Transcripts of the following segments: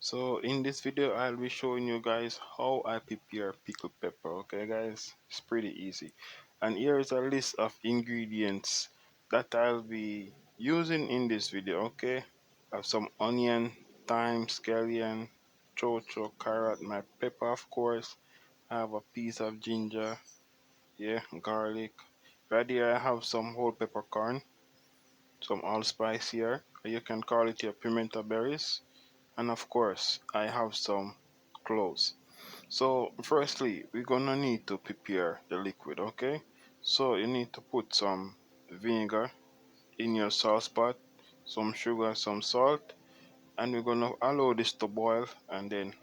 So in this video I'll be showing you guys how I prepare pickled pepper. Okay guys, it's pretty easy. And here is a list of ingredients that I'll be using in this video. Okay, I have some onion, thyme, scallion, chocho, carrot, my pepper of course. I have a piece of ginger, yeah, garlic. Right here I have some whole peppercorn, some allspice here. You can call it your pimento berries, and of course I have some cloves. So firstly we're gonna need to prepare the liquid. Okay, so you need to put some vinegar in your sauce pot, some sugar, some salt, and we're gonna allow this to boil, and then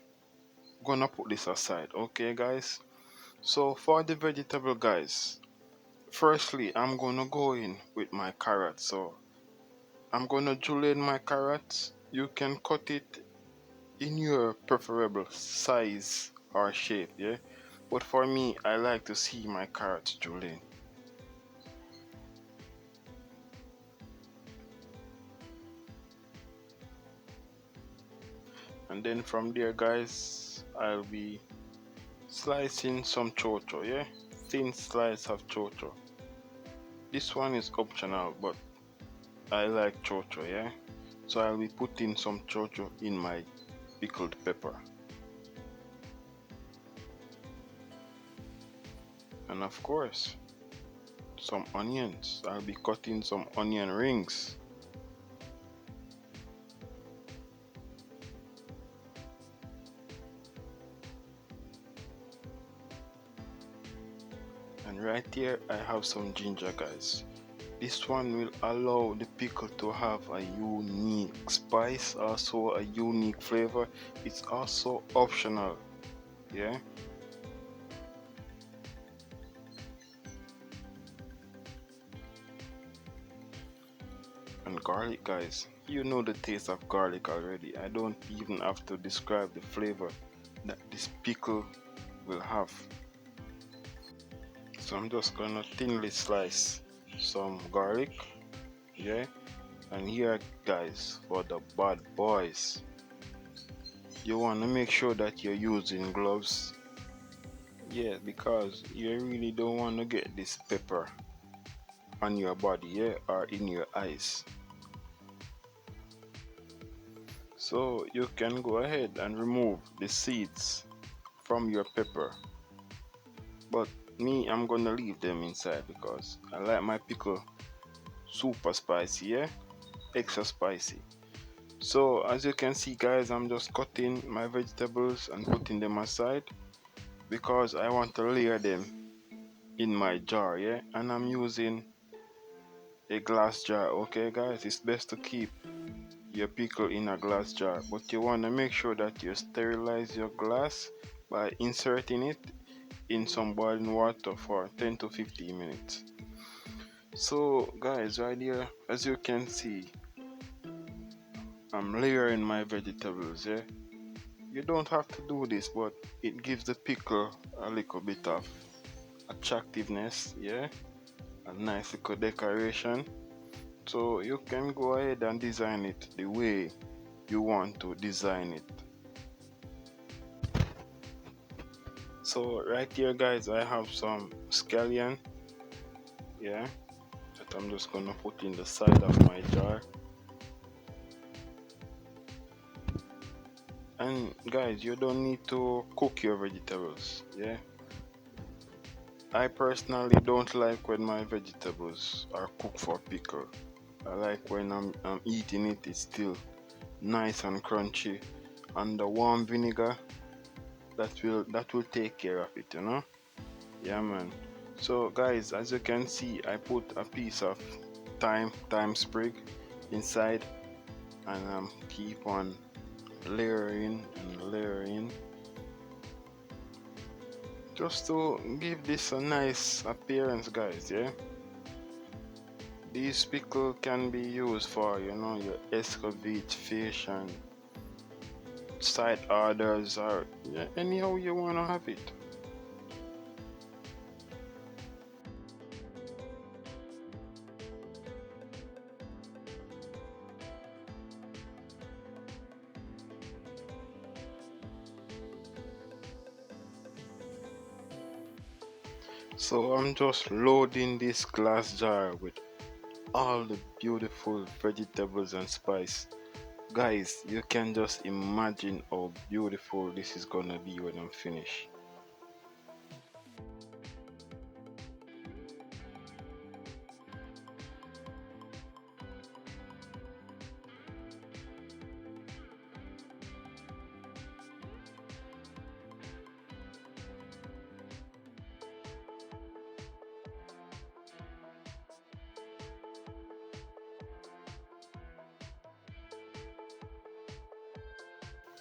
gonna put this aside. Okay guys, so for the vegetable guys, firstly I'm gonna go in with my carrot. So I'm gonna julienne my carrots. You can cut it in your preferable size or shape, yeah. But for me, I like to see my carrots julienne. And then from there guys, I'll be slicing some chocho, yeah, thin slice of chocho. This one is optional, but I like chocho, yeah. So I'll be putting some chocho in my pickled pepper. And of course, some onions. I'll be cutting some onion rings. And right here I have some ginger guys. This one will allow the pickle to have a unique spice, also a unique flavor. It's also optional, yeah. And garlic guys, you know the taste of garlic already. I don't even have to describe the flavor that this pickle will have. So I'm just gonna thinly slice some garlic, yeah. And here guys, for the bad boys, you want to make sure that you're using gloves, yeah, because you really don't want to get this pepper on your body, yeah, or in your eyes. So you can go ahead and remove the seeds from your pepper, but me, I'm gonna leave them inside because I like my pickle super spicy, yeah, extra spicy. So as you can see guys, I'm just cutting my vegetables and putting them aside because I want to layer them in my jar, yeah. And I'm using a glass jar. Okay guys, it's best to keep your pickle in a glass jar, but you want to make sure that you sterilize your glass by inserting it in some boiling water for 10 to 15 minutes. So guys, right here as you can see, I'm layering my vegetables, yeah. You don't have to do this, but it gives the pickle a little bit of attractiveness, yeah, a nice little decoration. So you can go ahead and design it the way you want to design it. So right here guys, I have some scallion, yeah, that I'm just gonna put in the side of my jar. And guys, you don't need to cook your vegetables, yeah. I personally don't like when my vegetables are cooked for pickle. I like when I'm eating it, it's still nice and crunchy, and the warm vinegar that will take care of it, you know. Yeah man. So guys, as you can see, I put a piece of thyme sprig inside, and keep on layering and layering just to give this a nice appearance guys, yeah. These pickle can be used for, you know, your escovitch fish and side orders, or yeah, anyhow you wanna have it. So I'm just loading this glass jar with all the beautiful vegetables and spice. Guys, you can just imagine how beautiful this is gonna be when I'm finished.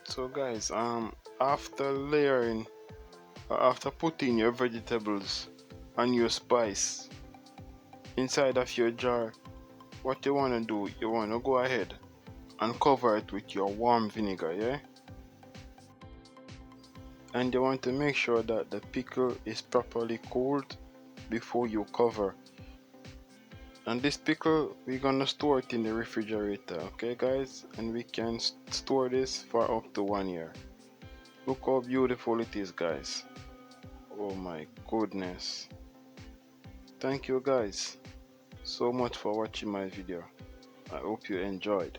So guys, after layering, after putting your vegetables and your spice inside of your jar, what you wanna do, you wanna go ahead and cover it with your warm vinegar, yeah? And you want to make sure that the pickle is properly cooled before you cover. And this pickle, we're gonna store it in the refrigerator, okay guys? And we can store this for up to 1 year. Look how beautiful it is, guys. Oh my goodness. Thank you guys so much for watching my video. I hope you enjoyed.